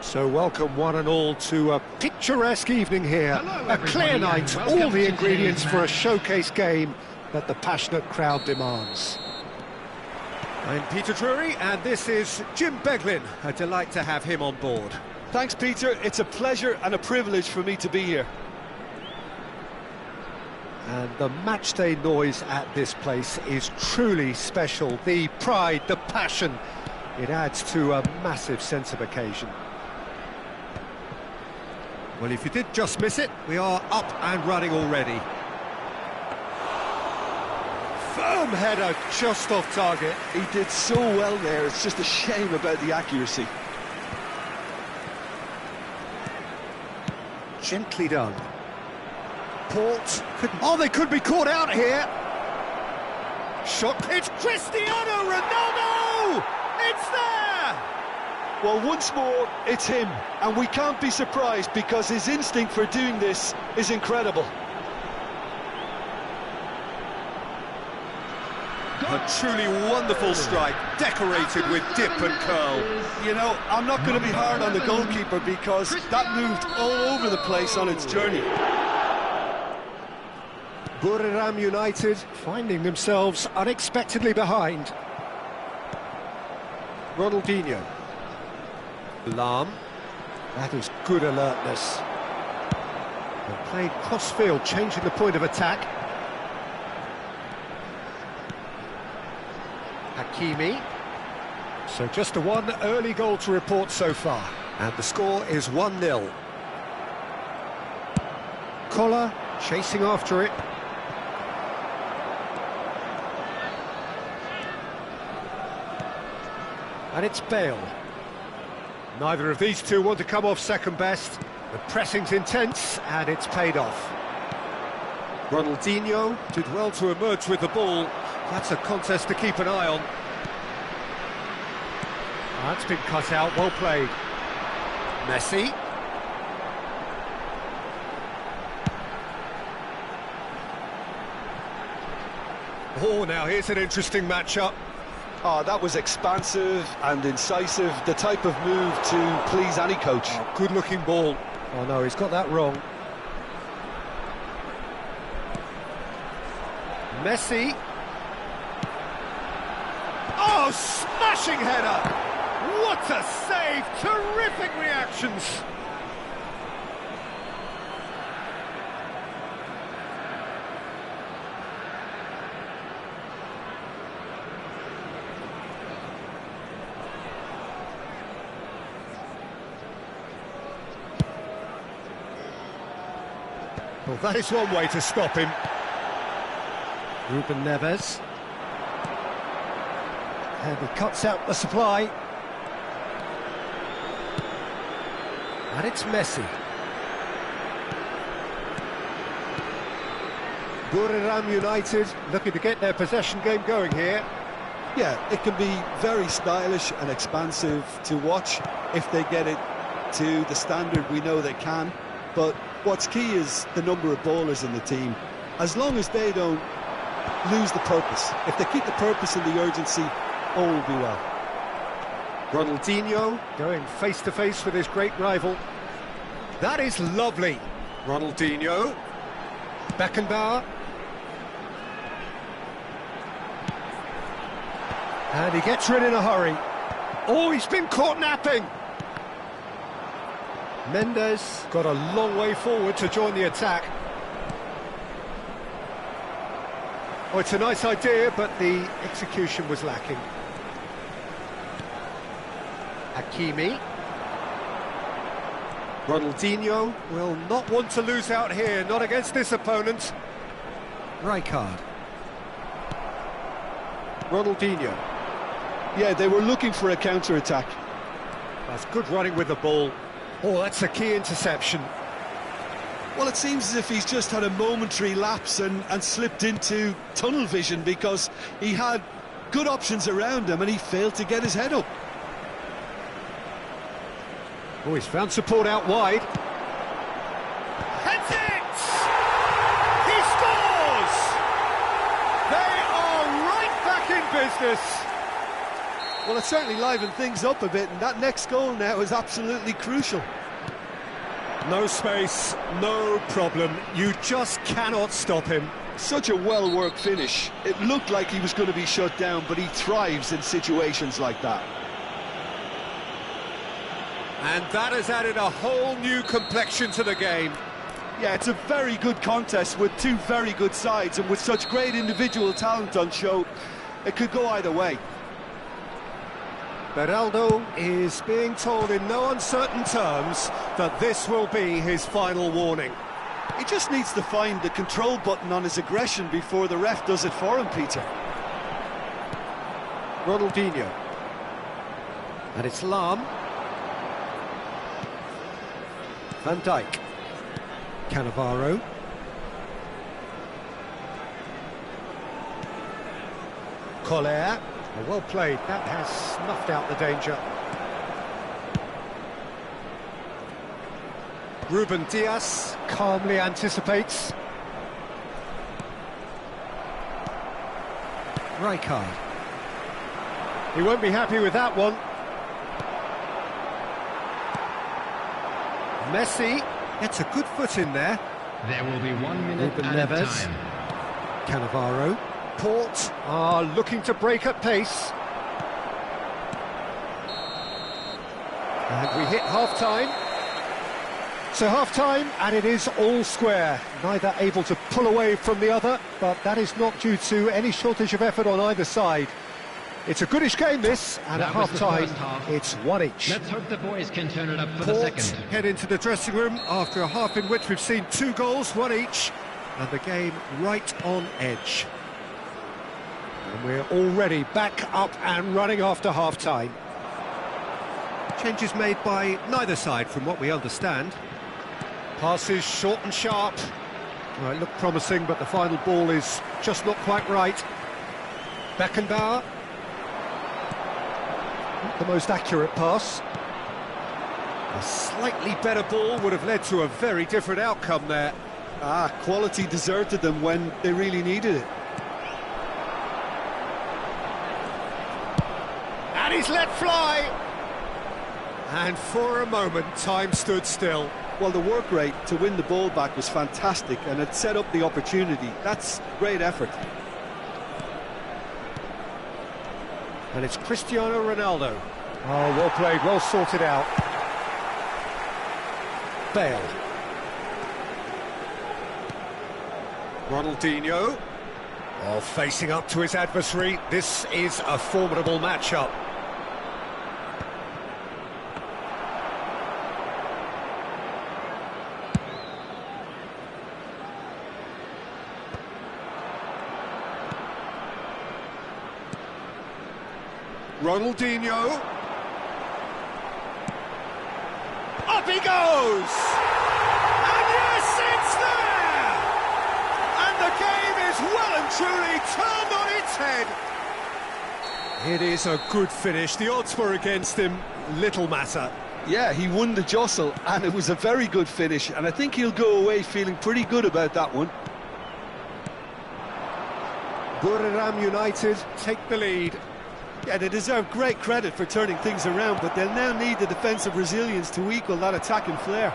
So welcome one and all to a picturesque evening here. A clear night, all the ingredients for a showcase game that the passionate crowd demands. I'm Peter Drury and this is Jim Beglin. A delight to have him on board. Thanks, Peter. It's a pleasure and a privilege for me to be here. And the matchday noise at this place is truly special. The pride, the passion, it adds to a massive sense of occasion. Well, if you did just miss it, we are up and running already. Firm header, just off target. He did so well there, it's just a shame about the accuracy. Gently done. Port could... Oh, they could be caught out here. Shot. It's Cristiano Ronaldo! It's there! Well, once more, it's him. And we can't be surprised because his instinct for doing this is incredible. A truly wonderful strike, decorated with dip and curl. You know, I'm not going to be hard on the goalkeeper because that moved all over the place on its journey. Buriram United finding themselves unexpectedly behind. Ronaldinho. Lahm. That is good alertness. They played cross-field, changing the point of attack. Hakimi. So just a one early goal to report so far. And the score is 1-0. Koller chasing after it. And it's Bale. Neither of these two want to come off second best. The pressing's intense, and it's paid off. Ronaldinho did well to emerge with the ball. That's a contest to keep an eye on. That's been cut out, well played. Messi. Oh, now here's an interesting matchup. Oh, that was expansive and incisive, the type of move to please any coach. Oh, good-looking ball. Oh, no, he's got that wrong. Messi. Oh, smashing header! What a save! Terrific reactions! Well, that is one way to stop him. Ruben Neves. And he cuts out the supply. And it's Messi. Buriram United looking to get their possession game going here. Yeah, it can be very stylish and expansive to watch if they get it to the standard we know they can. But what's key is the number of ballers in the team. As long as they don't lose the purpose, if they keep the purpose and the urgency, all will be well. Ronaldinho going face-to-face with his great rival. That is lovely. Ronaldinho. Beckenbauer. And he gets rid in a hurry. Oh, he's been caught napping. Mendes got a long way forward to join the attack. Oh, it's a nice idea, but the execution was lacking. Hakimi. Ronaldinho will not want to lose out here, not against this opponent. Rijkaard. Ronaldinho. Yeah, they were looking for a counter-attack. That's good running with the ball. Oh, that's a key interception. Well, it seems as if he's just had a momentary lapse and slipped into tunnel vision because he had good options around him and he failed to get his head up. Oh, he's found support out wide. Heads it! He scores! They are right back in business. Well, it certainly livened things up a bit, and that next goal now is absolutely crucial. No space, no problem. You just cannot stop him. Such a well-worked finish. It looked like he was going to be shut down, but he thrives in situations like that. And that has added a whole new complexion to the game. Yeah, it's a very good contest with two very good sides, and with such great individual talent on show, it could go either way. Beraldo is being told in no uncertain terms that this will be his final warning. He just needs to find the control button on his aggression before the ref does it for him, Peter. Ronaldinho. And it's Lahm. Van Dijk. Cannavaro. Collier. Oh, well played. That has snuffed out the danger. Ruben Dias calmly anticipates. Rijkaard. He won't be happy with that one. Messi gets a good foot in there. There will be 1 minute Ruben at a Neves. time. Cannavaro. Port are looking to break at pace. And we hit half-time. So half-time, and it is all square. Neither able to pull away from the other, but that is not due to any shortage of effort on either side. It's a goodish game, this, and at That was the half-time, first half. it's one each. Let's hope the boys can turn it up for the Port second. head into the dressing room after a half in which we've seen 2 goals, 1 each, and the game right on edge. And we're already back up and running after half-time. Changes made by neither side, from what we understand. Passes short and sharp. Well, it looked promising, but the final ball is just not quite right. Beckenbauer. Not the most accurate pass. A slightly better ball would have led to a very different outcome there. Quality deserted them when they really needed it. And he's let fly. And for a moment, time stood still. Well, the work rate to win the ball back was fantastic, and it set up the opportunity. That's great effort. And it's Cristiano Ronaldo. Oh, well played, well sorted out. Bale. Ronaldinho. Oh, facing up to his adversary. This is a formidable matchup. Ronaldinho. Up he goes! And yes, it's there! And the game is well and truly turned on its head. It is a good finish. The odds were against him. Little matter. Yeah, he won the jostle, and it was a very good finish, and I think he'll go away feeling pretty good about that one. Buriram United take the lead. Yeah, they deserve great credit for turning things around, but they'll now need the defensive resilience to equal that attacking flair.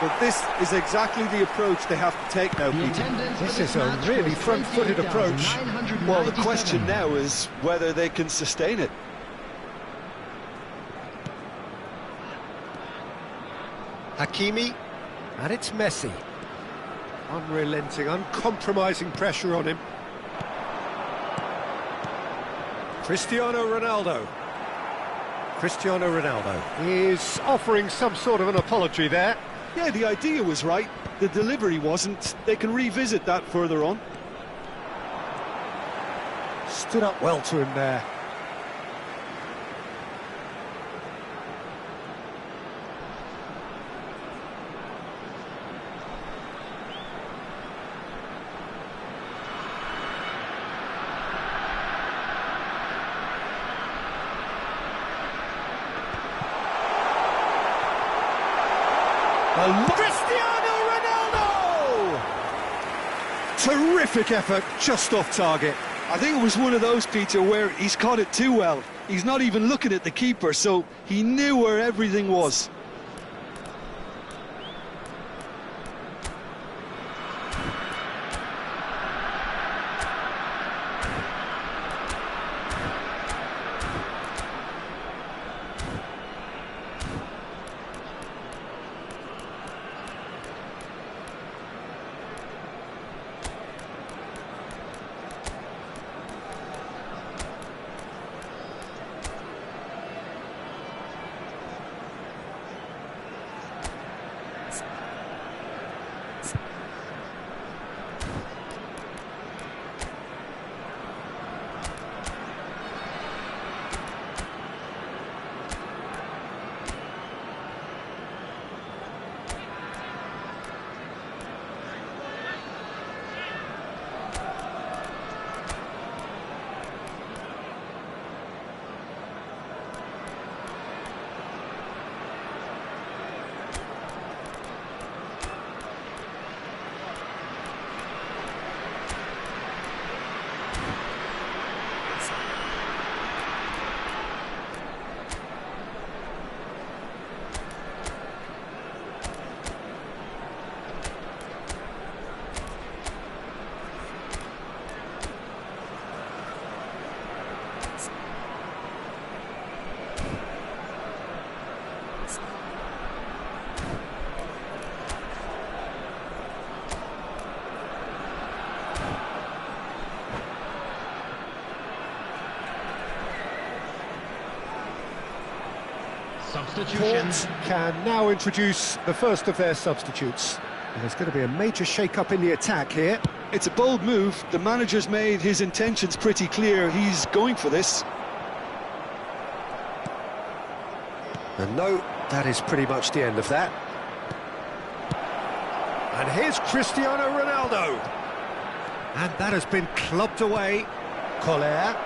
But this is exactly the approach they have to take now, Peter. This is a really front-footed approach. Well, the question now is whether they can sustain it. Hakimi, and it's Messi. Unrelenting, uncompromising pressure on him. Cristiano Ronaldo. Cristiano Ronaldo is offering some sort of an apology there. Yeah, the idea was right, the delivery wasn't. They can revisit that further on. Stood up well to him there. Cristiano Ronaldo! Terrific effort, just off target. I think it was one of those, Peter, where he's caught it too well. He's not even looking at the keeper, so he knew where everything was. Substitution. Port can now introduce the first of their substitutes. And there's going to be a major shake-up in the attack here. It's a bold move. The manager's made his intentions pretty clear. He's going for this. And no, that is pretty much the end of that. And here's Cristiano Ronaldo. And that has been clubbed away. Collier.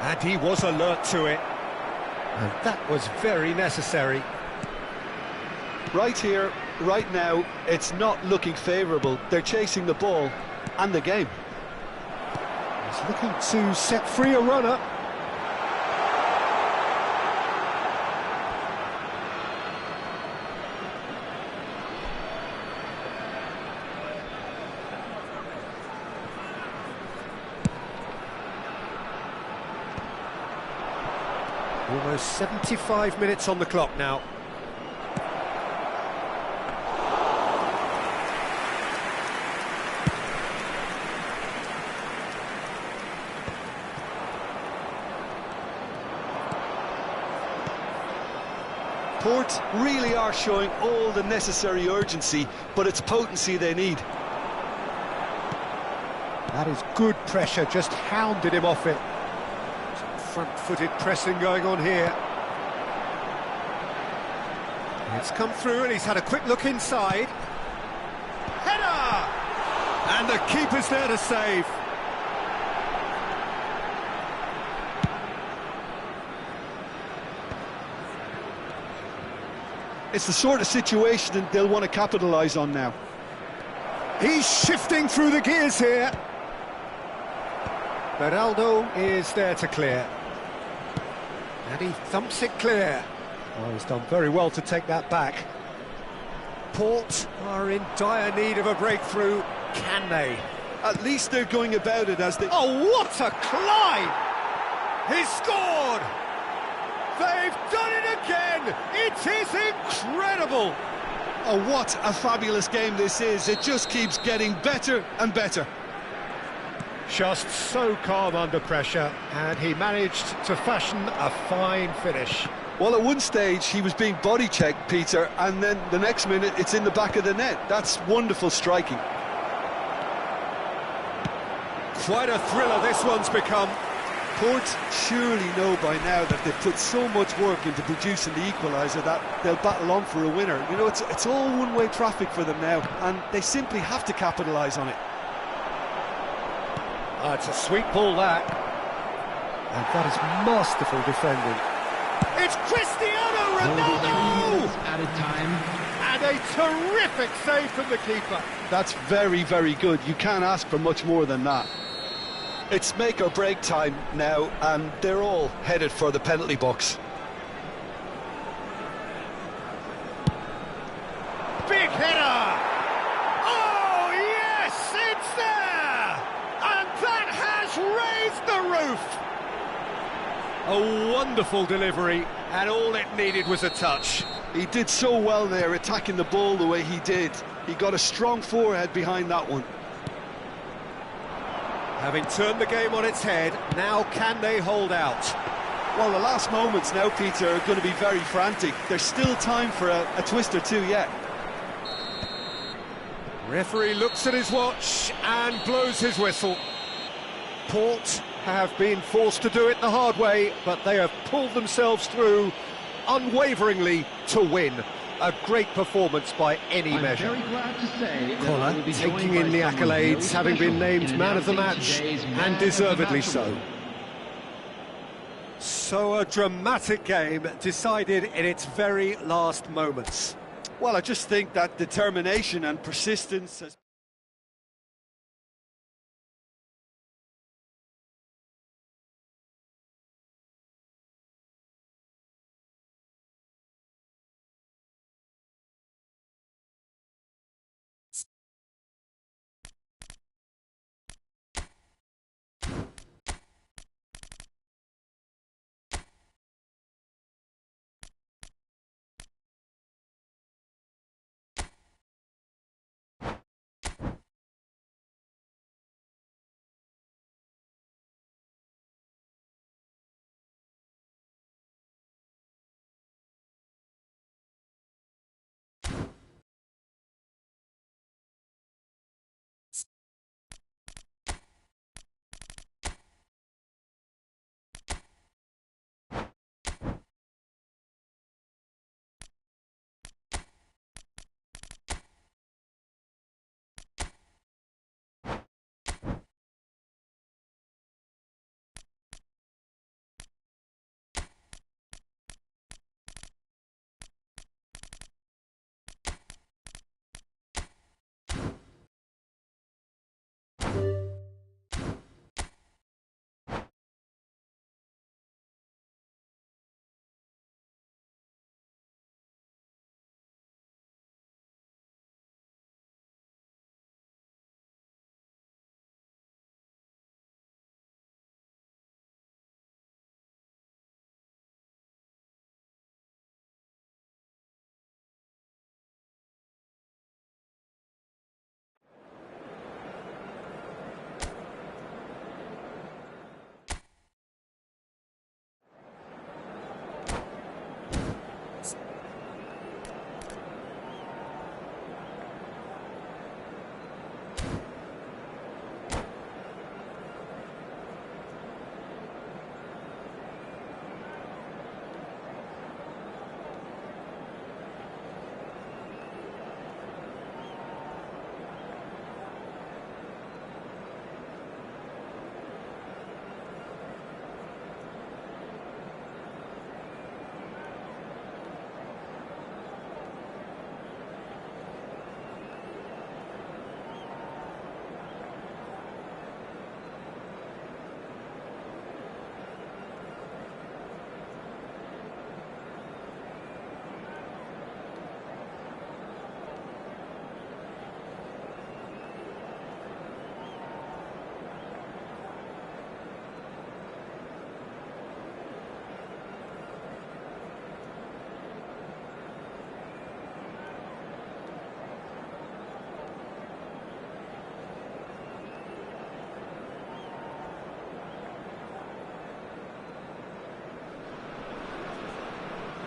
And he was alert to it. And that was very necessary. Right here, right now, it's not looking favourable. They're chasing the ball and the game. He's looking to set free a runner. Almost 75 minutes on the clock now. Port really are showing all the necessary urgency, but it's potency they need. That is good pressure, just hounded him off it. Front-footed pressing going on here. It's come through and he's had a quick look inside. Header! And the keeper's there to save. It's the sort of situation that they'll want to capitalise on now. He's shifting through the gears here. Beraldo is there to clear. And he thumps it clear. Oh, he's done very well to take that back. Port are in dire need of a breakthrough. Can they? At least they're going about it as they... Oh, what a climb! He's scored! They've done it again! It is incredible! Oh, what a fabulous game this is. It just keeps getting better and better. Just so calm under pressure, and he managed to fashion a fine finish. Well, at one stage he was being body-checked, Peter, and then the next minute it's in the back of the net. That's wonderful striking. Quite a thriller this one's become. Port surely know by now that they've put so much work into producing the equaliser that they'll battle on for a winner. You know, it's all one-way traffic for them now, and they simply have to capitalise on it. It's a sweet ball, that. And that is masterful defending. It's Cristiano Ronaldo! Added time. And a terrific save from the keeper. That's very, very good. You can't ask for much more than that. It's make or break time now, and they're all headed for the penalty box. Big header! Oh, yes, it's there! And that has raised the roof! A wonderful delivery, and all it needed was a touch. He did so well there, attacking the ball the way he did. He got a strong forehead behind that one. Having turned the game on its head, now can they hold out? Well, the last moments now, Peter, are going to be very frantic. There's still time for a twist or two yet. Referee looks at his watch and blows his whistle. Port have been forced to do it the hard way, but they have pulled themselves through unwaveringly to win. A great performance by any measure. Very glad to say Collar taking in the accolades, having been named man of the match, and deservedly so. So a dramatic game decided in its very last moments. Well, I just think that determination and persistence has...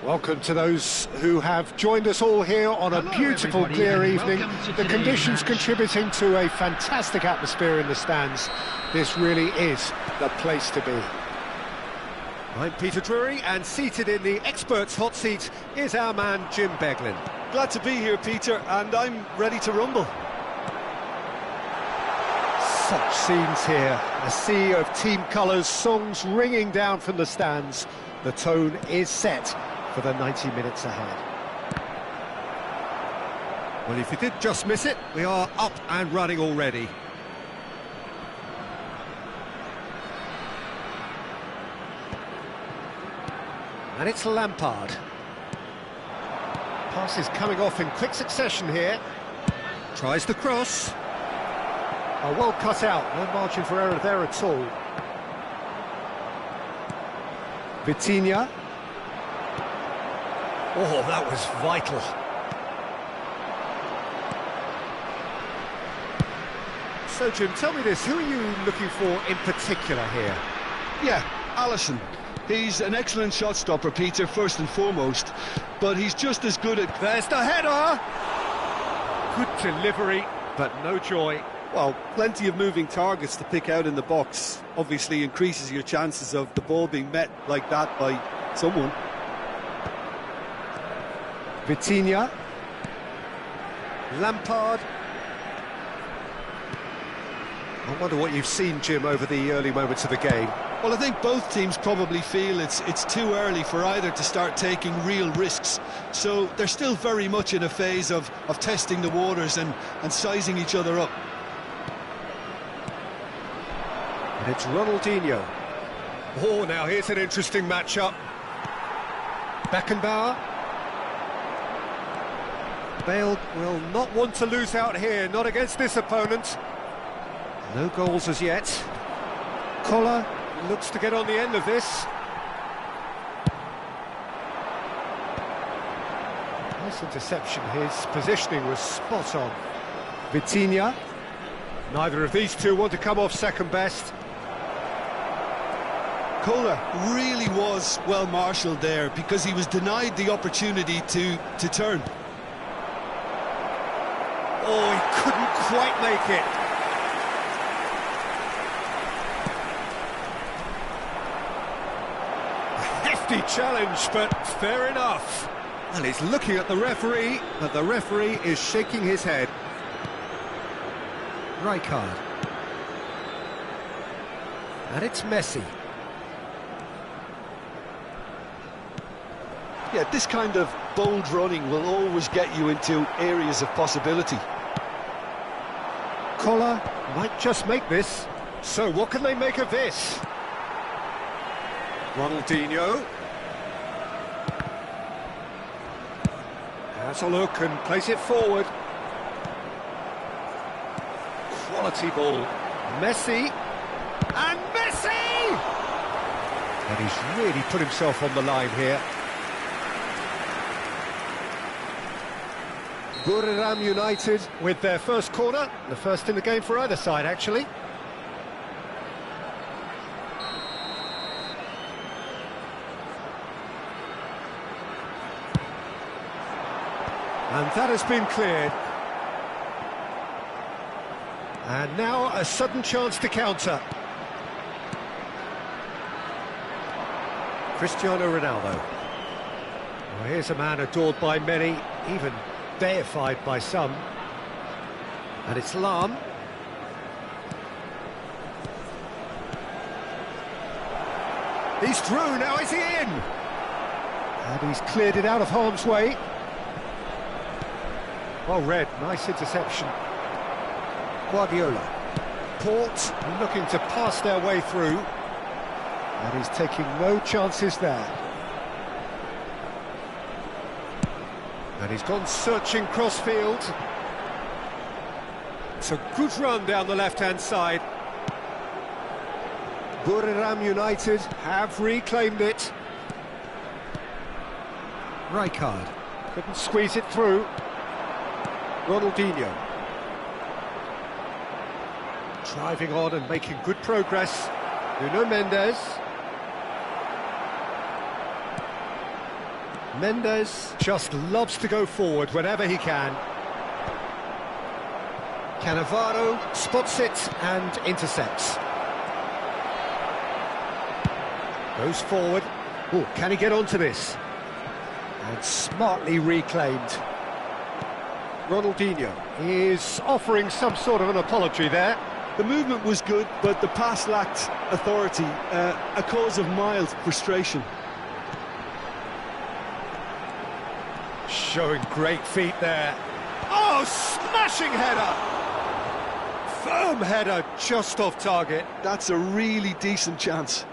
Welcome to those who have joined us all here on a beautiful, everybody, clear and evening. welcome to The today's conditions match. contributing to a fantastic atmosphere in the stands. This really is the place to be. I'm Peter Drury, and seated in the experts' hot seat is our man Jim Beglin. Glad to be here, Peter, and I'm ready to rumble. Such scenes here, a sea of team colours, songs ringing down from the stands. The tone is set for the 90 minutes ahead. Well, if you did just miss it, we are up and running already. And it's Lampard. Pass is coming off in quick succession here. Tries the cross. Oh, well cut out, no margin for error there at all. Vitinha. Oh, that was vital. So, Jim, tell me this, who are you looking for in particular here? Yeah, Alisson. He's an excellent shot stopper, Peter, first and foremost, but he's just as good at... There's the header! Good delivery, but no joy. Well, plenty of moving targets to pick out in the box. Obviously increases your chances of the ball being met like that by someone. Vitinha. Lampard. I wonder what you've seen, Jim, over the early moments of the game. Well, I think both teams probably feel it's too early for either to start taking real risks. So they're still very much in a phase of testing the waters and sizing each other up. And it's Ronaldinho. Oh, now here's an interesting matchup. Beckenbauer. Bale will not want to lose out here, not against this opponent. No goals as yet. Koller looks to get on the end of this. Nice interception, his positioning was spot on. Vitinha. Neither of these two want to come off second best. Koller really was well marshalled there because he was denied the opportunity to turn. Oh, he couldn't quite make it. Hefty challenge, but fair enough. And he's looking at the referee, but the referee is shaking his head. Rijkaard. And it's Messi. Yeah, this kind of bold running will always get you into areas of possibility. Koller might just make this. So what can they make of this? Ronaldinho. Has a look and plays it forward. Quality ball. Messi. And Messi! And he's really put himself on the line here. Buriram United with their first corner, the first in the game for either side, actually. And that has been cleared. And now a sudden chance to counter. Cristiano Ronaldo. Well, here's a man adored by many, even deified by some. And it's Lahm. He's through, now is he in? And he's cleared it out of harm's way. Well read, nice interception. Guardiola. Port looking to pass their way through. And he's taking no chances there. And he's gone searching crossfield. It's a good run down the left-hand side. Buriram United have reclaimed it. Rijkaard couldn't squeeze it through. Ronaldinho. Driving on and making good progress. Nuno Mendes. Mendes just loves to go forward whenever he can. Cannavaro spots it and intercepts. Goes forward. Oh, can he get onto this? And smartly reclaimed. Ronaldinho is offering some sort of an apology there. The movement was good, but the pass lacked authority, a cause of mild frustration. Showing great feet there. Oh, smashing header! Firm header, just off target. That's a really decent chance.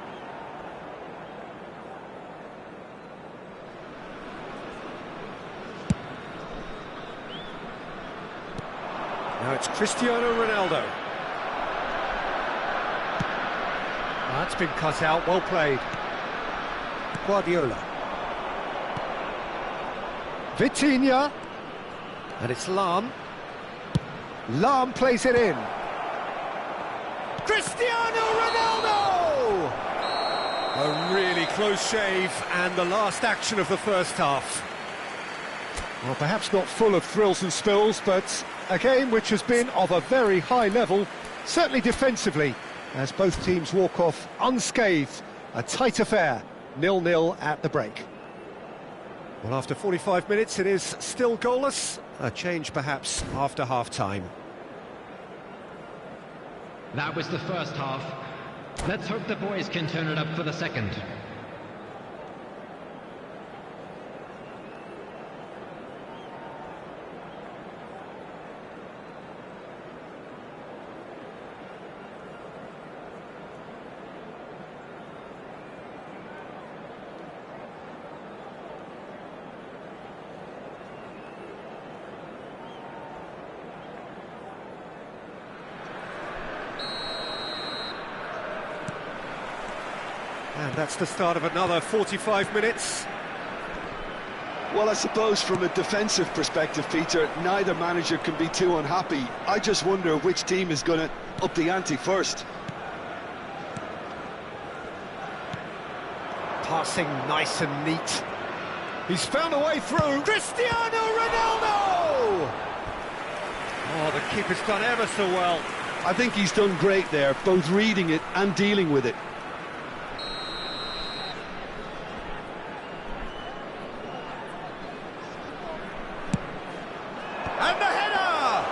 Now it's Cristiano Ronaldo. That's been cut out, well played. Guardiola. Vitinha. And it's Lahm. Lahm plays it in. Cristiano Ronaldo! A really close shave, and the last action of the first half. Well, perhaps not full of thrills and spills, but a game which has been of a very high level, certainly defensively, as both teams walk off unscathed. A tight affair, 0-0 at the break. Well, after 45 minutes, it is still goalless. A change, perhaps, after half-time. That was the first half. Let's hope the boys can turn it up for the second. And that's the start of another 45 minutes. Well, I suppose from a defensive perspective, Peter, neither manager can be too unhappy. I just wonder which team is going to up the ante first. Passing nice and neat. He's found a way through. Cristiano Ronaldo! Oh, the keeper's done ever so well. I think he's done great there, both reading it and dealing with it. And the header!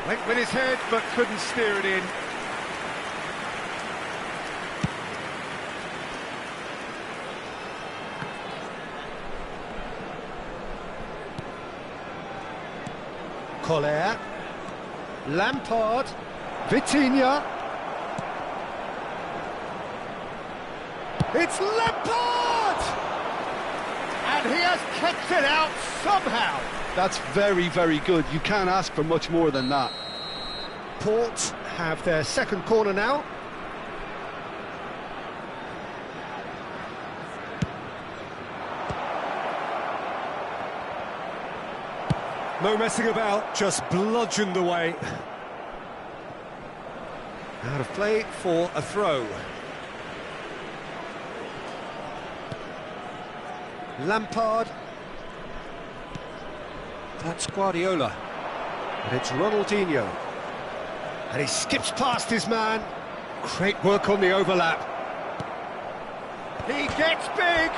Went with his head, but couldn't steer it in. Collier. Lampard. Vitinha. It's Lampard! And he has kept it out somehow. That's very, very good. You can't ask for much more than that. Port have their second corner now. No messing about, just bludgeoned away. Out of play for a throw. Lampard. That's Guardiola. And it's Ronaldinho. And he skips past his man. Great work on the overlap. He gets big.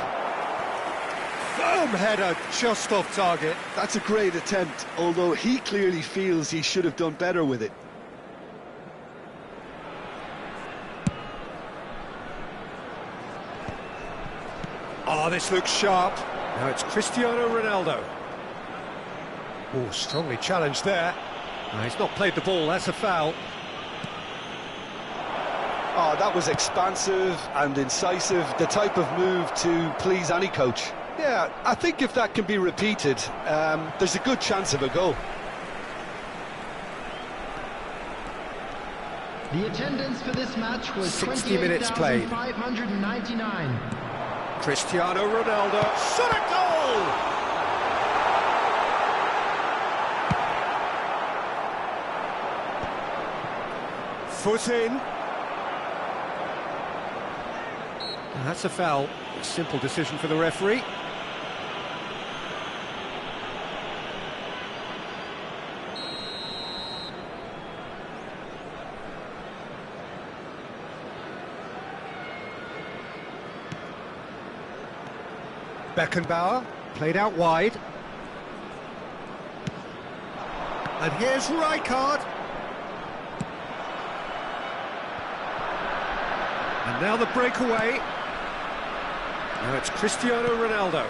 Firm header, just off target. That's a great attempt, although he clearly feels he should have done better with it. Oh, this looks sharp. Now it's Cristiano Ronaldo. Oh, strongly challenged there. No, he's not played the ball, that's a foul. Oh, that was expansive and incisive, the type of move to please any coach. Yeah, I think if that can be repeated, there's a good chance of a goal. The attendance for this match was 60 minutes played. 28,599. Cristiano Ronaldo, shot a goal! Foot in. And that's a foul. A simple decision for the referee. Beckenbauer, played out wide. And here's Rijkaard. And now the breakaway. Now it's Cristiano Ronaldo.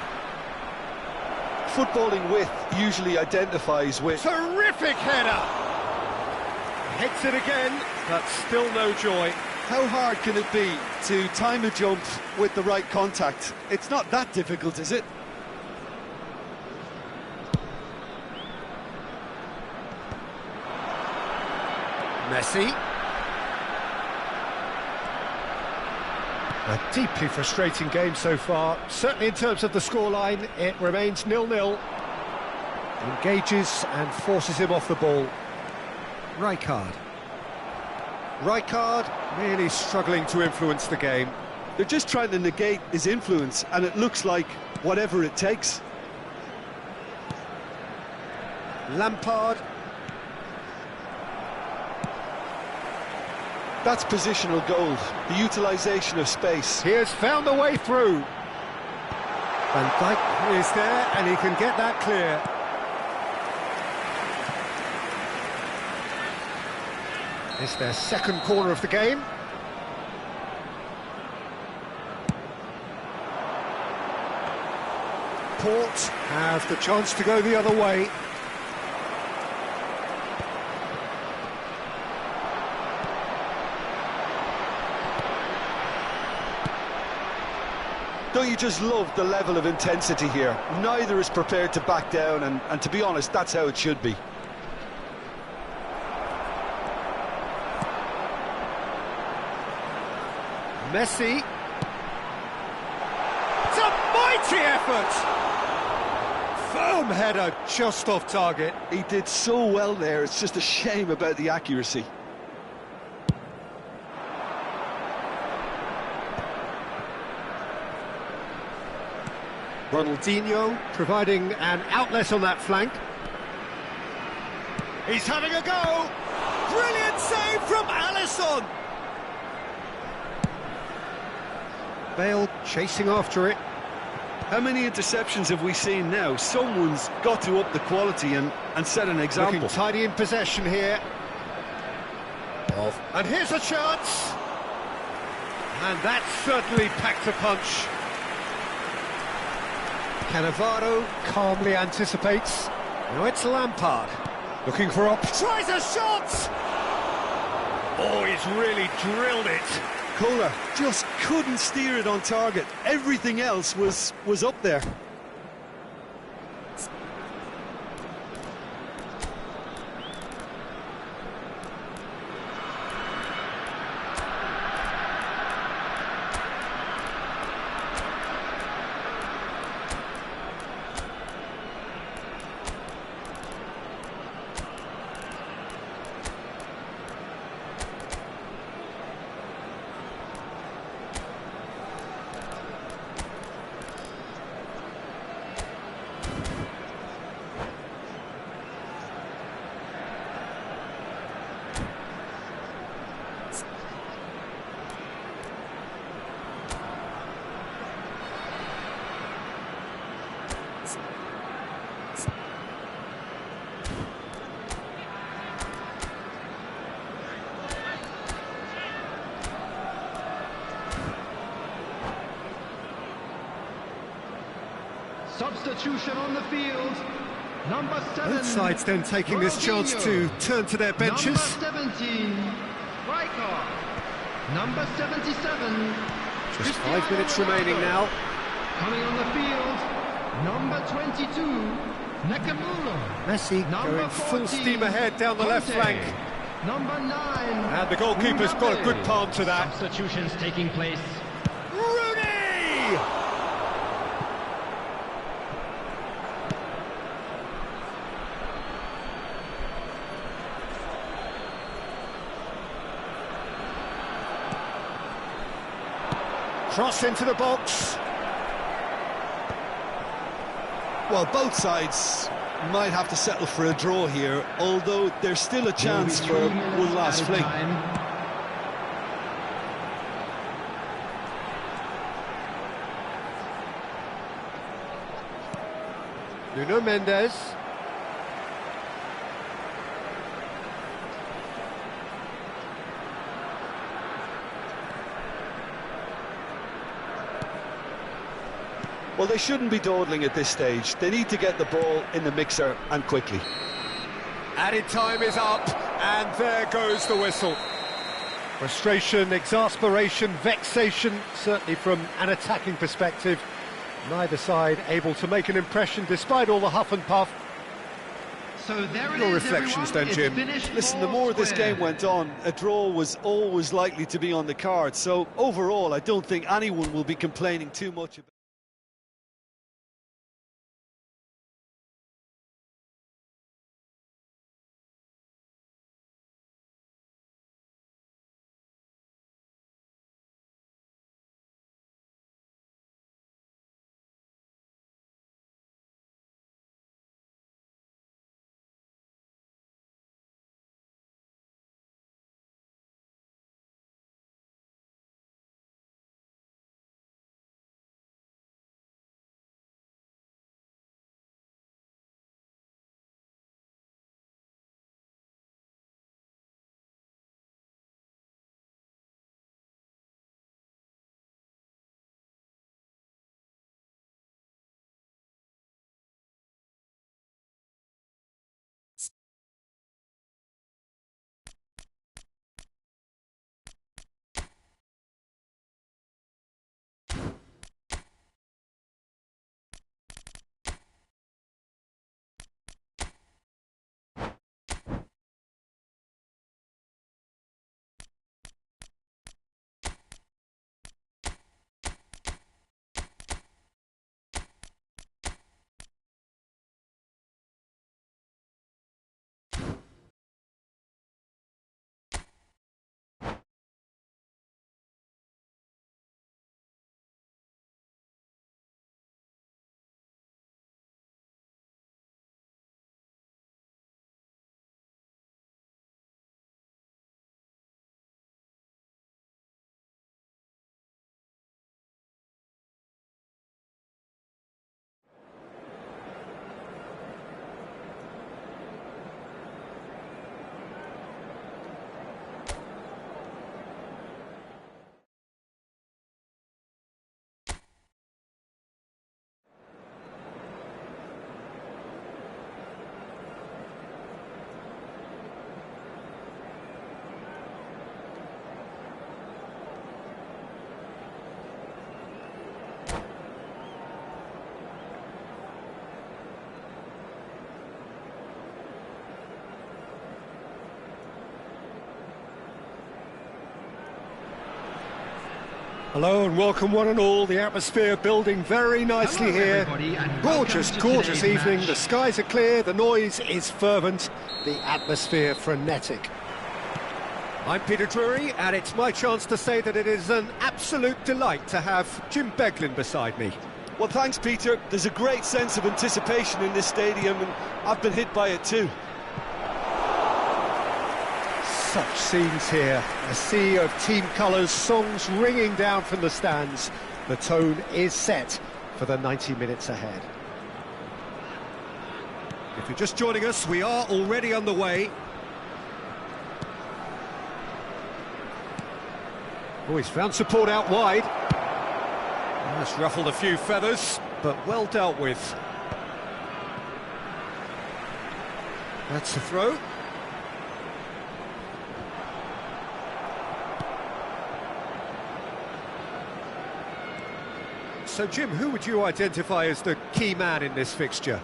Footballing width usually identifies with... Terrific header! Hits it again, but still no joy. How hard can it be to time a jump with the right contact? It's not that difficult, is it? Messi. A deeply frustrating game so far. Certainly in terms of the scoreline, it remains 0-0. Engages and forces him off the ball. Rijkaard. Rijkaard really struggling to influence the game. They're just trying to negate his influence, and it looks like whatever it takes. Lampard. That's positional gold, the utilisation of space. He has found a way through. Van Dijk is there, and he can get that clear. It's their second corner of the game. Port have the chance to go the other way. Don't you just love the level of intensity here? Neither is prepared to back down, and to be honest, that's how it should be. Messi. It's a mighty effort! Firm header just off target. He did so well there, it's just a shame about the accuracy. Ronaldinho providing an outlet on that flank. He's having a go! Brilliant save from Alisson! Bale chasing after it. How many interceptions have we seen now? Someone's got to up the quality and set an example. Looking tidy in possession here. And here's a chance! And that certainly packed a punch. Cannavaro calmly anticipates. Now it's Lampard. Looking for tries a shot! Oh, he's really drilled it. Kohler just couldn't steer it on target. Everything else was up there. Substitution on the field. Number 7. Both sides then taking this chance to turn to their benches. Number 17, Rijkaard. Number 77. Just 5 minutes remaining now. Coming on the field, number 22, Nakamura. Messi Number going full 14, steam ahead down the left Conte. flank. Number 9. And the goalkeeper's got a good palm to that. Substitutions taking place. Rooney! Cross into the box. Well, both sides might have to settle for a draw here, although there's still a chance for one last fling. Nuno Mendes. Well, they shouldn't be dawdling at this stage. They need to get the ball in the mixer, and quickly. Added time is up, and there goes the whistle. Frustration, exasperation, vexation, certainly from an attacking perspective. Neither side able to make an impression despite all the huff and puff. So there it Your is, reflections everyone. then, Jim? It's finished Listen, the all more this square. game went on, a draw was always likely to be on the card. So overall, I don't think anyone will be complaining too much about Hello and welcome one and all. The atmosphere building very nicely Hello, here. everybody, and Gorgeous, welcome to gorgeous today's evening. match. The skies are clear, the noise is fervent, the atmosphere frenetic. I'm Peter Drury, and it's my chance to say that it is an absolute delight to have Jim Beglin beside me. Well, thanks, Peter. There's a great sense of anticipation in this stadium, and I've been hit by it too. Such scenes here, a sea of team colours, songs ringing down from the stands. The tone is set for the 90 minutes ahead. If you're just joining us, we are already underway. Oh, he's found support out wide. That's ruffled a few feathers, but well dealt with. That's a throw. So, Jim, who would you identify as the key man in this fixture?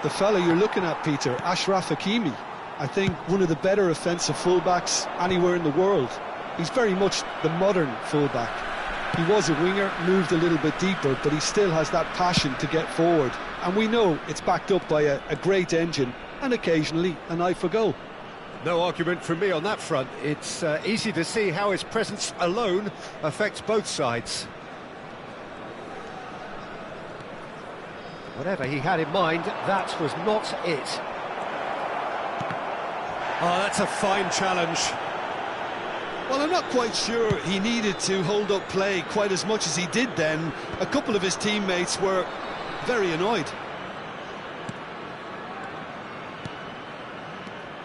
The fella you're looking at, Peter, Ashraf Hakimi. I think one of the better offensive fullbacks anywhere in the world. He's very much the modern fullback. He was a winger, moved a little bit deeper, but he still has that passion to get forward. And we know it's backed up by a great engine and occasionally an eye for goal. No argument from me on that front. It's easy to see how his presence alone affects both sides. Whatever he had in mind, that was not it. Oh, that's a fine challenge. Well, I'm not quite sure he needed to hold up play quite as much as he did then. A couple of his teammates were very annoyed.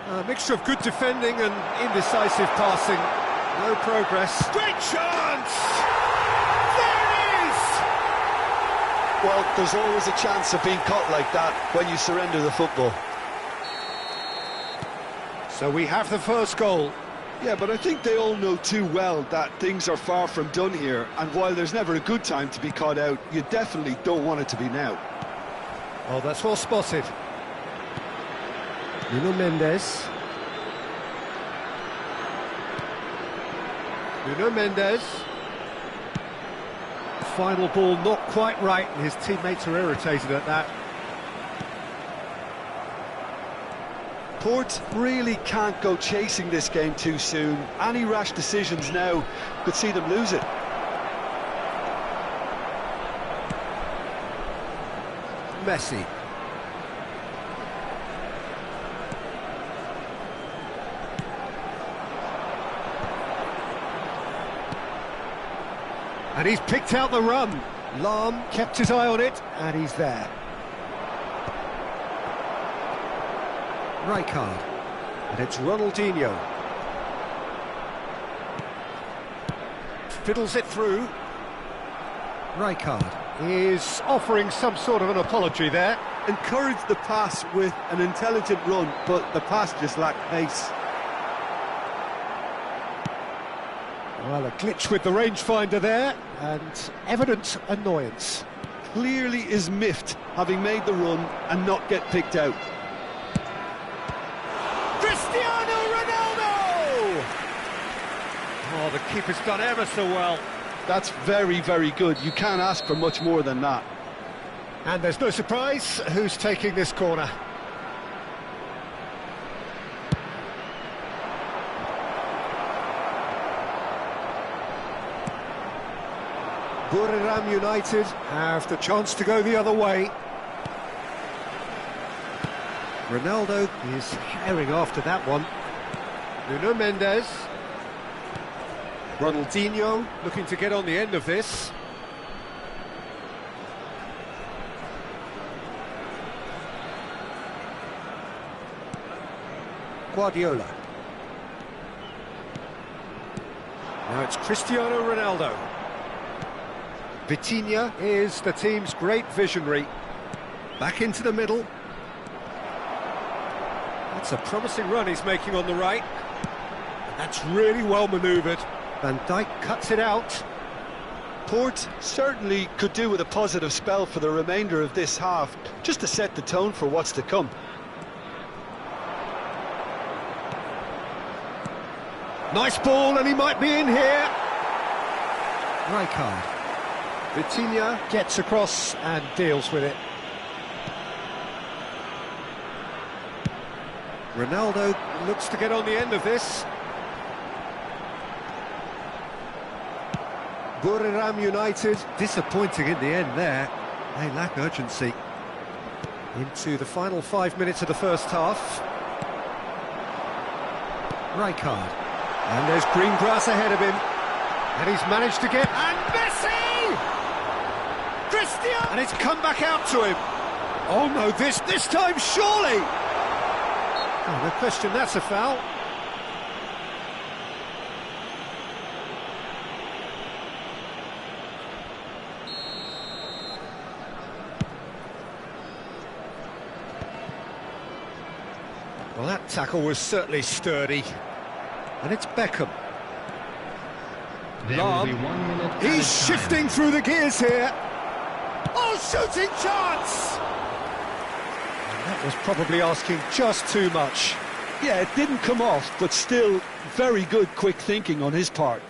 A mixture of good defending and indecisive passing. No progress. Great chance! There it is! Well, there's always a chance of being caught like that when you surrender the football. So we have the first goal. Yeah, but I think they all know too well that things are far from done here, and while there's never a good time to be caught out, you definitely don't want it to be now. Oh, that's well spotted. Nuno Mendes. Nuno Mendes. Final ball not quite right, and his teammates are irritated at that. Port really can't go chasing this game too soon. Any rash decisions now could see them lose it. Messi. And he's picked out the run. Lahm kept his eye on it, and he's there. Rijkaard. And it's Ronaldinho. Fiddles it through. Rijkaard is offering some sort of an apology there. Encouraged the pass with an intelligent run, but the pass just lacked pace. Well, a glitch with the rangefinder there, and evident annoyance. Clearly is miffed, having made the run and not get picked out. Cristiano Ronaldo! Oh, the keeper's done ever so well. That's very, very good. You can't ask for much more than that. And there's no surprise who's taking this corner. Buriram United have the chance to go the other way. Ronaldo is herring after that one. Nuno Mendes. Ronaldinho looking to get on the end of this. Guardiola. Now it's Cristiano Ronaldo. Vitinha is the team's great visionary. Back into the middle. That's a promising run he's making on the right. And that's really well manoeuvred. Van Dijk cuts it out. Port certainly could do with a positive spell for the remainder of this half, just to set the tone for what's to come. Nice ball, and he might be in here. Rijkaard. Vitinha gets across and deals with it. Ronaldo looks to get on the end of this. Buriram United disappointing in the end there. They lack urgency. Into the final 5 minutes of the first half. Rijkaard. And there's green grass ahead of him. And he's managed to get... And Messi! Cristiano! And it's come back out to him. Oh no, this time surely! Oh, no question, that's a foul. Well, that tackle was certainly sturdy. And it's Beckham. Lahm. He's shifting through the gears here. Oh, shooting chance! And that was probably asking just too much. Yeah, it didn't come off, but still very good quick thinking on his part.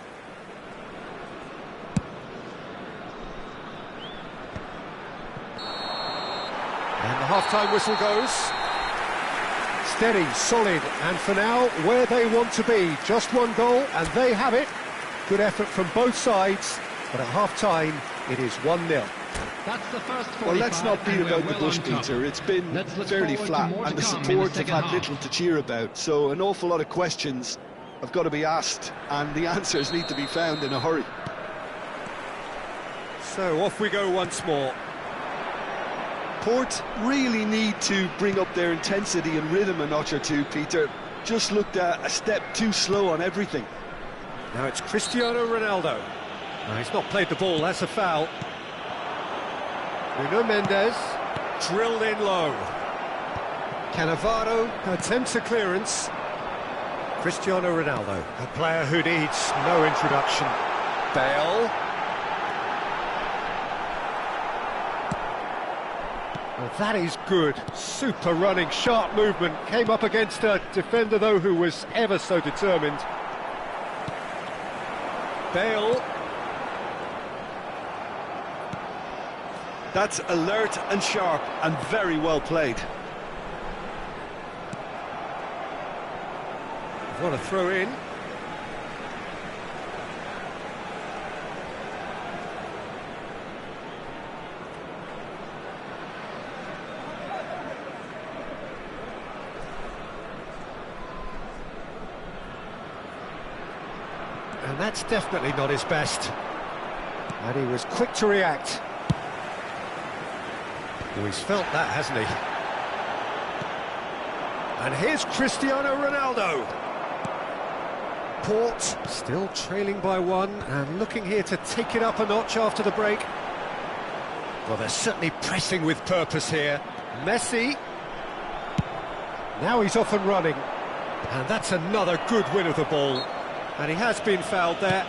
And the half-time whistle goes. Steady, solid, and for now, where they want to be. Just one goal, and they have it. Good effort from both sides, but at half-time, it is 1-0. That's the first 45, well, let's not beat about the bush, on Peter. It's been fairly flat, and the supports have had little to cheer about, so an awful lot of questions have got to be asked, and the answers need to be found in a hurry. So off we go once more. Port really need to bring up their intensity and rhythm a notch or two, Peter. Just looked a step too slow on everything. Now it's Cristiano Ronaldo. Now, he's not played the ball, that's a foul. Nuno Mendes, drilled in low. Cannavaro attempts a clearance. Cristiano Ronaldo, a player who needs no introduction. Bale. Well, that is good. Super running, sharp movement. Came up against a defender, though, who was ever so determined. Bale. That's alert and sharp and very well played. What a throw in. And that's definitely not his best. And he was quick to react. Oh, he's felt that, hasn't he? And here's Cristiano Ronaldo. Port still trailing by one and looking here to take it up a notch after the break. Well, they're certainly pressing with purpose here. Messi. Now he's off and running. And that's another good win of the ball. And he has been fouled there.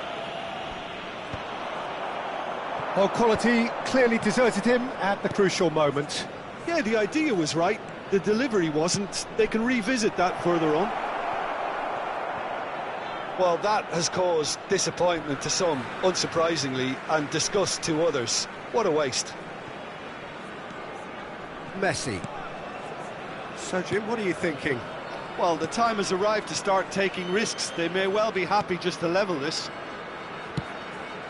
Well, quality clearly deserted him at the crucial moment. Yeah, the idea was right. The delivery wasn't. They can revisit that further on. Well, that has caused disappointment to some, unsurprisingly, and disgust to others. What a waste. Messi. So, Jim, what are you thinking? Well, the time has arrived to start taking risks. They may well be happy just to level this.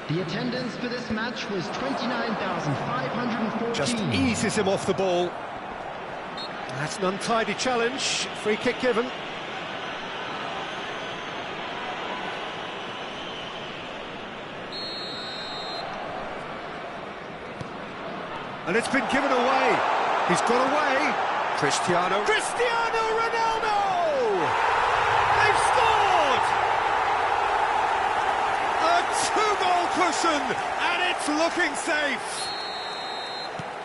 The attendance for this match was 29,514. Just eases him off the ball. That's an untidy challenge. Free kick given. And it's been given away. He's got away. Cristiano Ronaldo! They've scored! A two-goal cushion, and it's looking safe.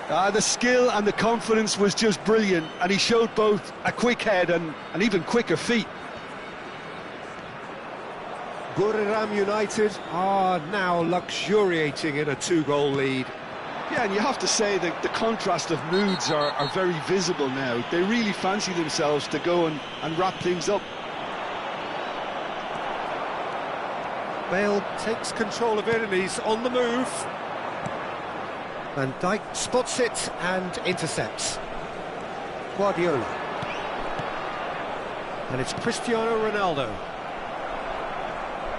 The skill and the confidence was just brilliant, and he showed both a quick head and even quicker feet. Buriram United are now luxuriating in a two-goal lead. Yeah, and you have to say that the contrast of moods are very visible now. They really fancy themselves to go and wrap things up. Bale takes control of it and he's on the move. Van Dijk spots it and intercepts. Guardiola. And it's Cristiano Ronaldo.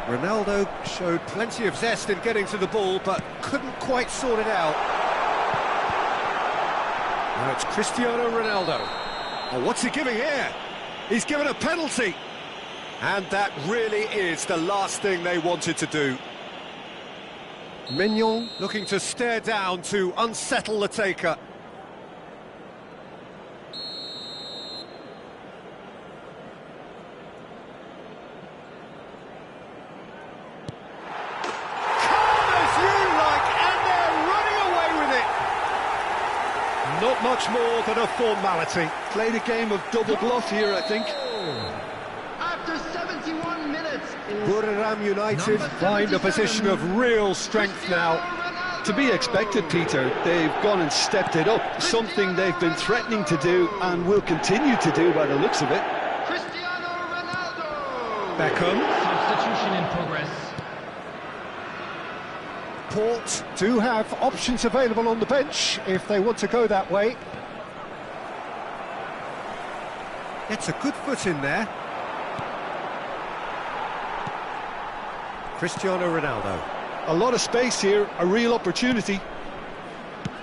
Ronaldo showed plenty of zest in getting to the ball, but couldn't quite sort it out. Now it's Cristiano Ronaldo. Oh, what's he giving here? He's given a penalty. And that really is the last thing they wanted to do. Mignon looking to stare down to unsettle the taker. Not much more than a formality. Played a game of double bluff here, I think. After 71 minutes, Buriram United find a position of real strength now. To be expected, Peter. They've gone and stepped it up, something they've been threatening to do and will continue to do by the looks of it. Cristiano Ronaldo. Beckham. Substitution in progress. Port do have options available on the bench if they want to go that way. Gets a good foot in there. Cristiano Ronaldo. A lot of space here, a real opportunity.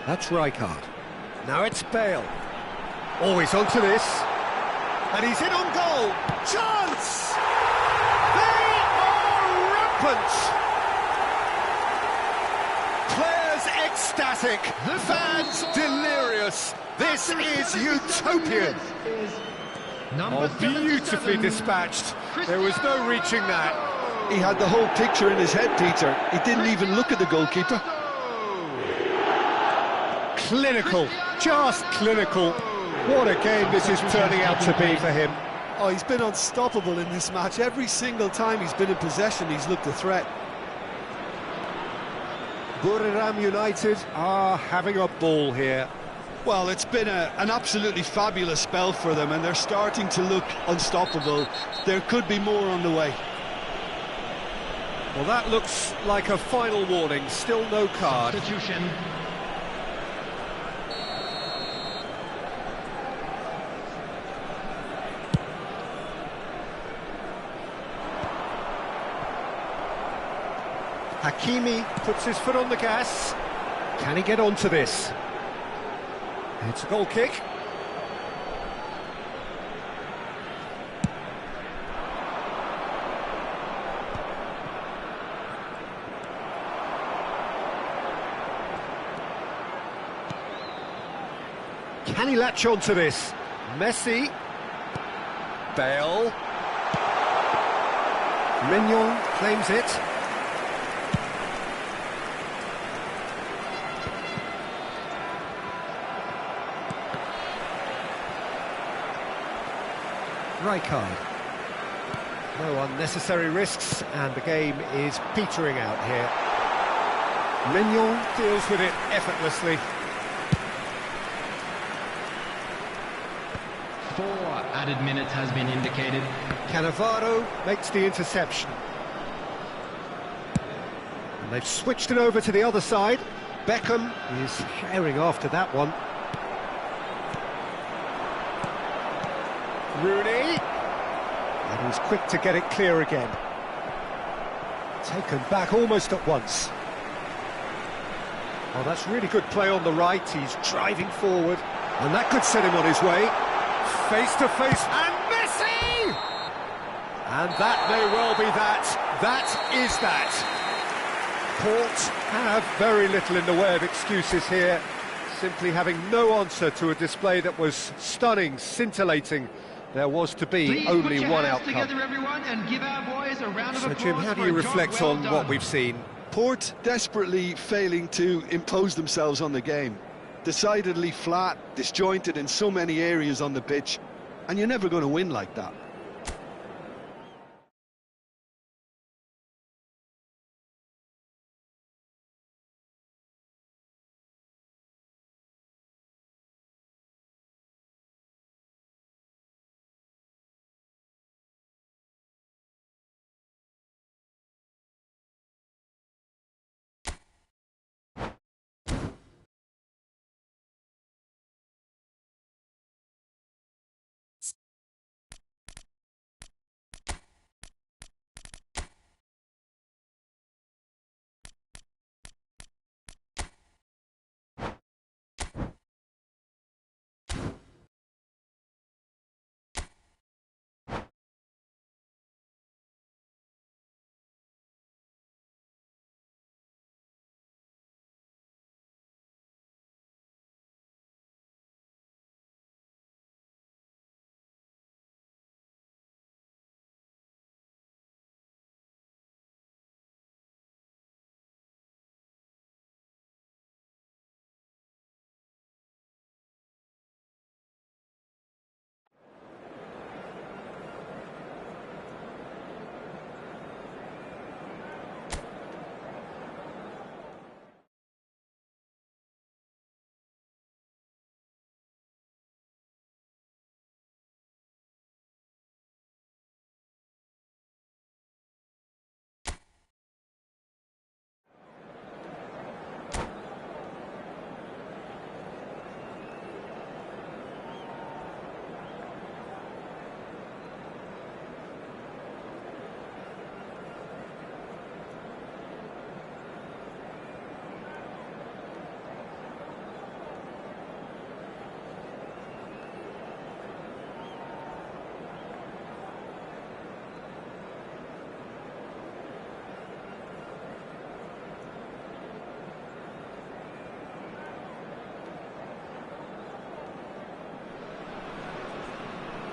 That's Rijkaard. Now it's Bale. Oh, he's onto this. And he's in on goal. Chance! They are rampant! Players ecstatic, fans delirious. This is utopian. Oh, beautifully dispatched. There was no reaching that. He had the whole picture in his head, Peter. He didn't even look at the goalkeeper. Clinical, just clinical. What a game this is turning out to be for him. Oh, he's been unstoppable in this match. Every single time he's been in possession, he's looked a threat. Buriram United are having a ball here. Well, it's been an absolutely fabulous spell for them, and they're starting to look unstoppable. There could be more on the way. Well, that looks like a final warning. Still no card. Substitution. Hakimi puts his foot on the gas. Can he get onto this? It's a goal kick. Can he latch onto this? Messi. Bale. Mignon claims it. Rijkaard. No unnecessary risks, and the game is petering out here. Mignon deals with it effortlessly. 4 added minutes has been indicated. Cannavaro makes the interception. And they've switched it over to the other side. Beckham is herring after that one. Rooney, and he's quick to get it clear again. Taken back almost at once. Oh, that's really good play on the right. He's driving forward, and that could set him on his way. Face to face, and Messi! And that may well be that. That is that. Port have very little in the way of excuses here, simply having no answer to a display that was stunning, scintillating. There was to be Please only put your one hands outcome. together, everyone, and give our boys a round of So, applause. Jim, how do for you a job reflect well on done. what we've seen? Port desperately failing to impose themselves on the game. Decidedly flat, disjointed in so many areas on the pitch, and you're never going to win like that.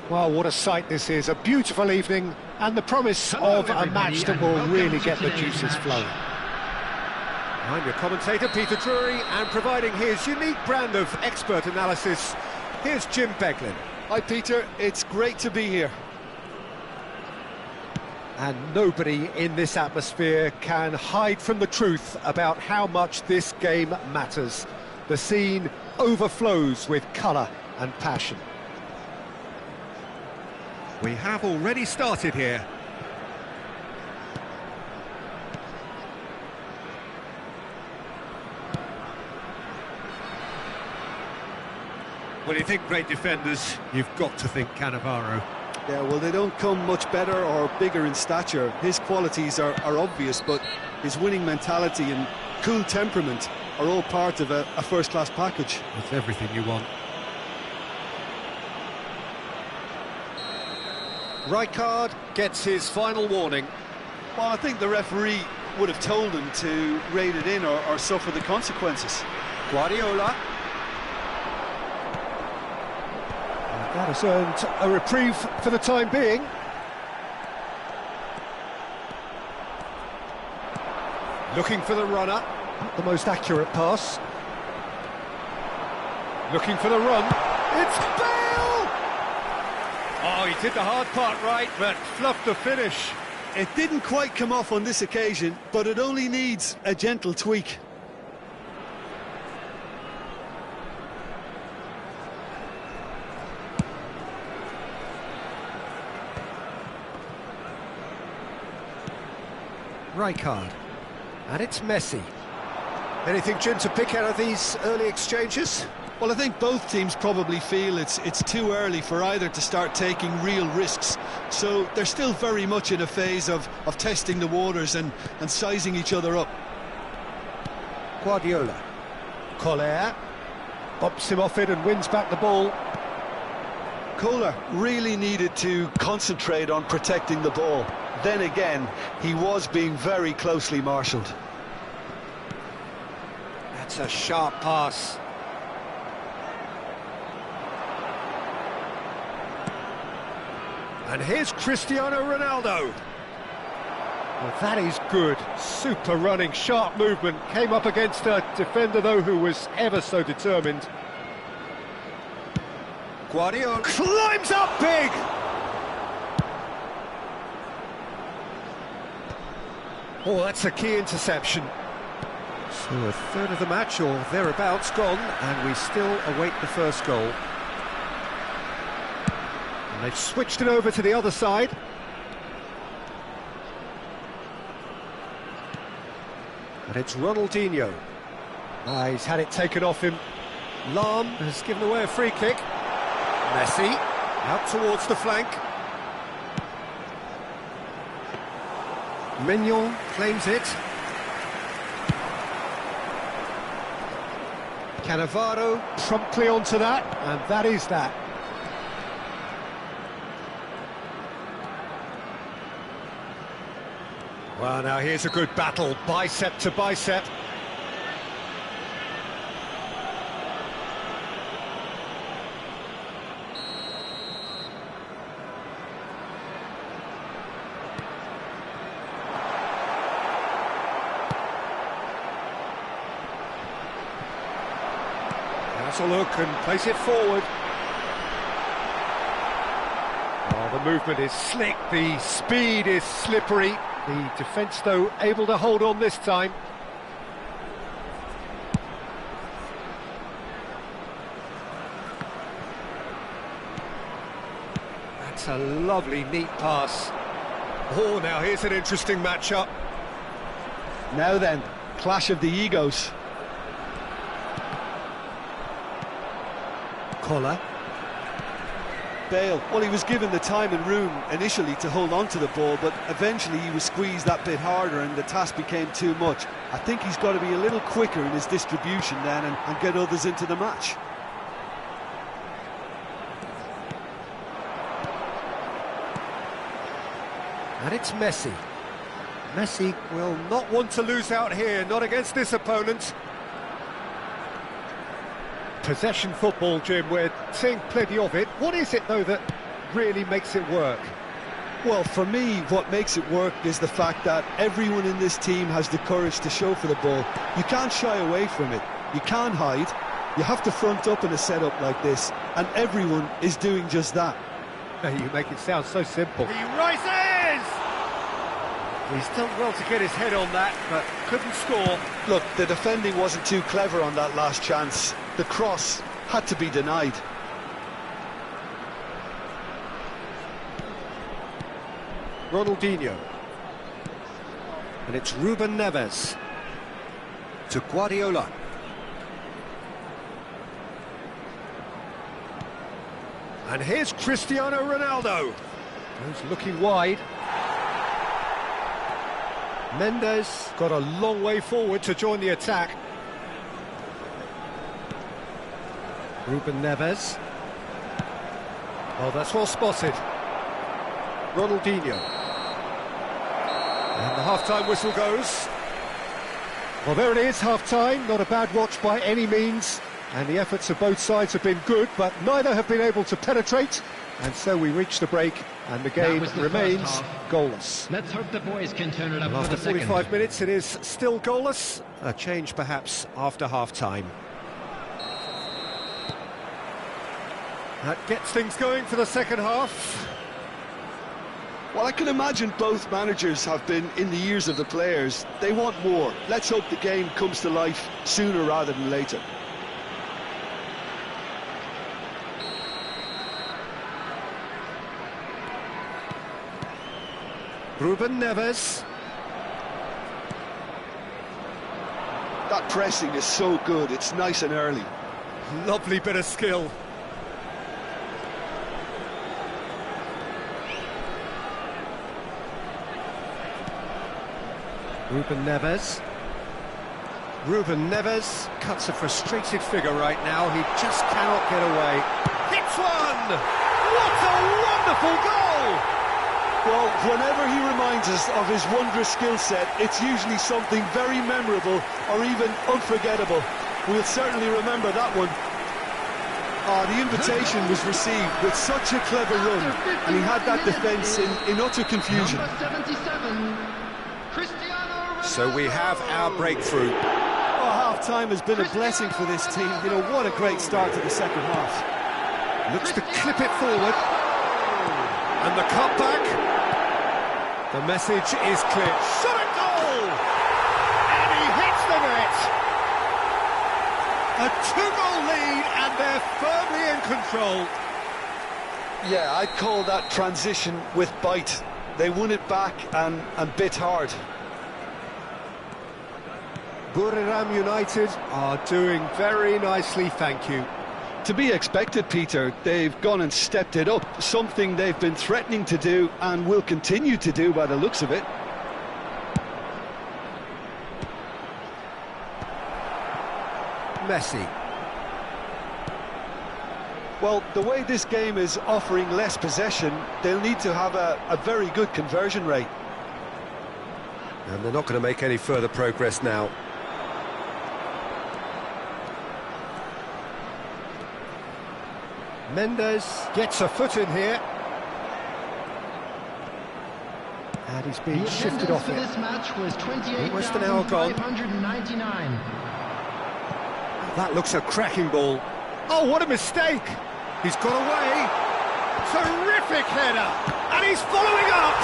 Well, what a sight this is. A beautiful evening, and the promise of a match that will really get the juices flowing. I'm your commentator, Peter Drury, and providing his unique brand of expert analysis, here's Jim Beglin. Hi, Peter. It's great to be here. And nobody in this atmosphere can hide from the truth about how much this game matters. The scene overflows with colour and passion. We have already started here. When you think great defenders, you've got to think Cannavaro. Yeah, well, they don't come much better or bigger in stature. His qualities are obvious, but his winning mentality and cool temperament are all part of a first-class package. It's everything you want. Rijkaard gets his final warning. Well, I think the referee would have told him to rein it in or suffer the consequences. Guardiola. That has earned a reprieve for the time being. Looking for the runner. The most accurate pass. Looking for the run. It's Bale! Oh, he did the hard part right, but fluffed the finish. It didn't quite come off on this occasion, but it only needs a gentle tweak. Rijkaard. And it's Messi. Anything, Jim, to pick out of these early exchanges? Well, I think both teams probably feel it's too early for either to start taking real risks. So they're still very much in a phase of testing the waters and sizing each other up. Guardiola. Koller. Bumps him off it and wins back the ball. Koller really needed to concentrate on protecting the ball. Then again, he was being very closely marshalled. That's a sharp pass. And here's Cristiano Ronaldo. Well, that is good. Super running, sharp movement. Came up against a defender, though, who was ever so determined. Guardiola climbs up big! Oh, that's a key interception. So a third of the match, or thereabouts, gone, and we still await the first goal. And they've switched it over to the other side. And it's Ronaldinho. He's had it taken off him. Lahm has given away a free kick. Messi, out towards the flank. Mignon claims it. Cannavaro promptly onto that, and that is that. Well, now here's a good battle, bicep to bicep. Has a look and plays it forward. Oh, the movement is slick, the speed is slippery. The defence, though, able to hold on this time. That's a lovely, neat pass. Oh, now here's an interesting matchup. Now then, clash of the egos. Koller. Bale, well, he was given the time and room initially to hold on to the ball, but eventually he was squeezed that bit harder and the task became too much. I think he's got to be a little quicker in his distribution then and get others into the match. And it's Messi. Messi will not want to lose out here, not against this opponent. Possession football, Jim, we're seeing plenty of it. What is it, though, that really makes it work? Well, for me, what makes it work is the fact that everyone in this team has the courage to show for the ball. You can't shy away from it. You can't hide. You have to front up in a setup like this, and everyone is doing just that. You make it sound so simple. He rises! He's done well to get his head on that, but couldn't score. Look, the defending wasn't too clever on that last chance. The cross had to be denied. Ronaldinho. And it's Ruben Neves. To Guardiola. And here's Cristiano Ronaldo. Goes looking wide. Mendes got a long way forward to join the attack. Ruben Neves. Oh, that's well spotted. Ronaldinho. And the half-time whistle goes. Well, there it is, half-time. Not a bad watch by any means. And the efforts of both sides have been good, but neither have been able to penetrate. And so we reach the break, and the game remains goalless. Let's hope the boys can turn it up After for the 45 second. minutes, it is still goalless. A change, perhaps, after half-time. That gets things going for the second half. Well, I can imagine both managers have been in the ears of the players. They want more. Let's hope the game comes to life sooner rather than later. Ruben Neves. That pressing is so good, it's nice and early. Lovely bit of skill. Ruben Neves. Ruben Neves cuts a frustrated figure right now. He just cannot get away. Hits one! What a wonderful goal! Well, whenever he reminds us of his wondrous skill set, it's usually something very memorable or even unforgettable. We'll certainly remember that one. The invitation was received with such a clever run, and he had that defence in utter confusion. Number 77, Cristiano Ronaldo. So we have our breakthrough. Oh, half-time has been a blessing for this team. You know, what a great start to the second half. Looks to clip it forward. And the cutback. The message is clear. Shot at goal! And he hits the net! A two-goal lead, and they're firmly in control. Yeah, I'd call that transition with bite. They won it back and bit hard. Buriram United are doing very nicely, thank you. To be expected, Peter. They've gone and stepped it up, something they've been threatening to do and will continue to do by the looks of it. Messi. Well, the way this game is offering less possession, they'll need to have a very good conversion rate. And they're not going to make any further progress now. Mendes gets a foot in here. And he's being The shifted attendance off for it. this match was Almost an hour gone. 28,599. That looks a cracking ball. Oh, what a mistake! He's got away. Terrific header! And he's following up!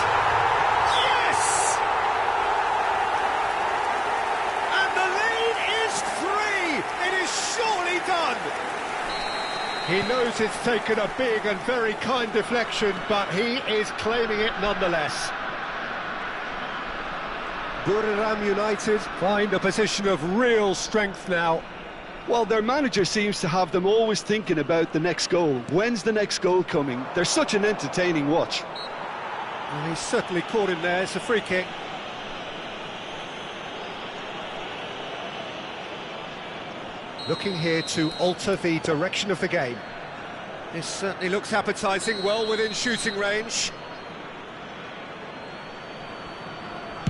Yes! And the lead is 3! It is surely done! He knows it's taken a big and very kind deflection, but he is claiming it nonetheless. Buriram United find a position of real strength now. Well, their manager seems to have them always thinking about the next goal. When's the next goal coming? They're such an entertaining watch. Well, he's certainly caught him there. It's a free kick. Looking here to alter the direction of the game. This certainly looks appetising, well within shooting range.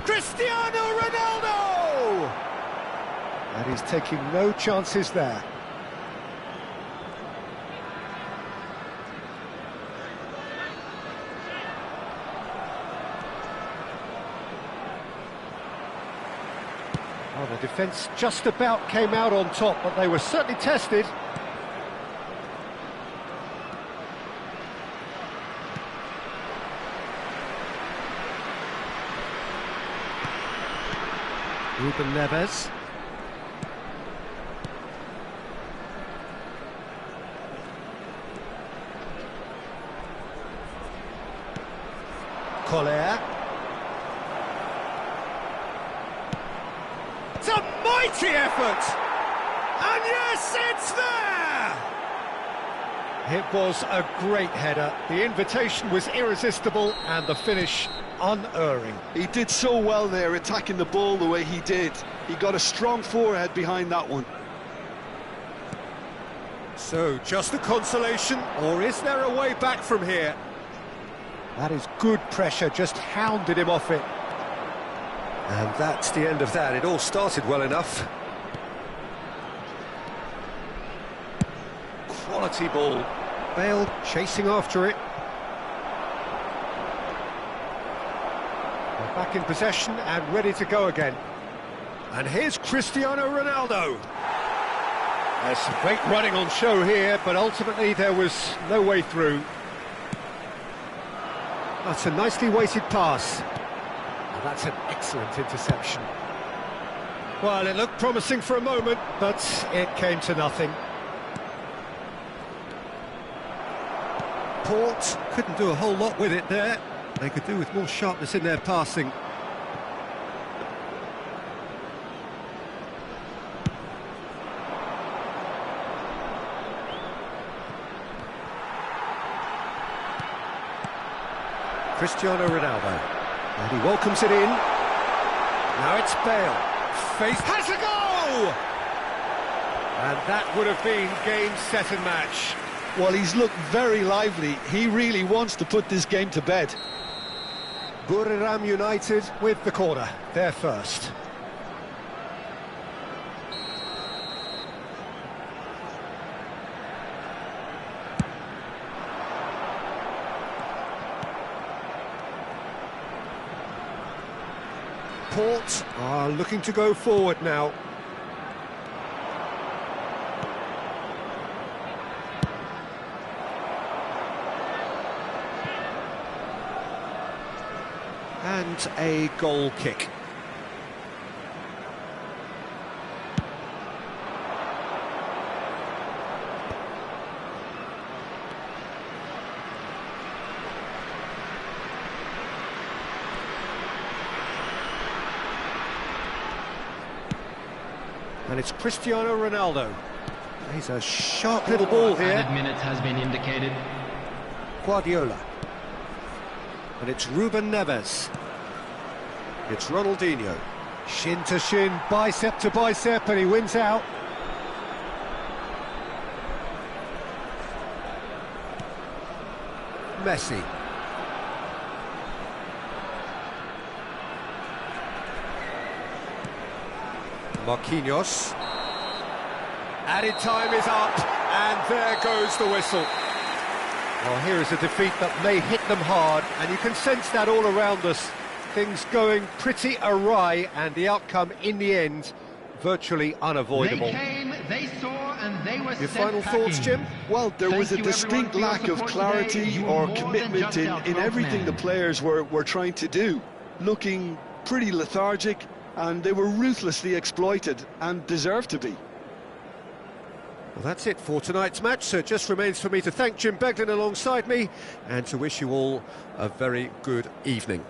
Cristiano Ronaldo! And he's taking no chances there. Oh, the defence just about came out on top, but they were certainly tested. Ruben Neves. Collier. It's a mighty effort! And yes, it's there! It was a great header. The invitation was irresistible and the finish unerring. He did so well there, attacking the ball the way he did. He got a strong forehead behind that one. So, just a consolation, or is there a way back from here? That is good pressure, just hounded him off it. And that's the end of that. It all started well enough. Quality ball. Bale chasing after it. They're back in possession and ready to go again. And here's Cristiano Ronaldo. There's some great running on show here, but ultimately there was no way through. That's a nicely weighted pass. And that's an excellent interception. Well, it looked promising for a moment, but it came to nothing. Port couldn't do a whole lot with it there. They could do with more sharpness in their passing. Cristiano Ronaldo. And he welcomes it in. Now it's Bale. Faith has a goal! And that would have been game, set and match. Well, he's looked very lively. He really wants to put this game to bed. Buriram United with the corner. They're first. Port are looking to go forward now. And a goal kick. And it's Cristiano Ronaldo. He's a sharp little ball here. Added minutes has been indicated. Guardiola. And it's Ruben Neves. It's Ronaldinho. Shin to shin, bicep to bicep, and he wins out. Messi. Marquinhos. Added time is up, and there goes the whistle. Well, here is a defeat that may hit them hard, and you can sense that all around us. Things going pretty awry, and the outcome in the end virtually unavoidable. They came, they saw, and they were Your sent final packing. thoughts, Jim? Well, there was a Thank you, distinct everyone, lack for your of support clarity today. You were or more than commitment just our in 12th everything the man. players were trying to do. Looking pretty lethargic, and they were ruthlessly exploited, and deserved to be. Well, that's it for tonight's match, so it just remains for me to thank Jim Beglin alongside me and to wish you all a very good evening.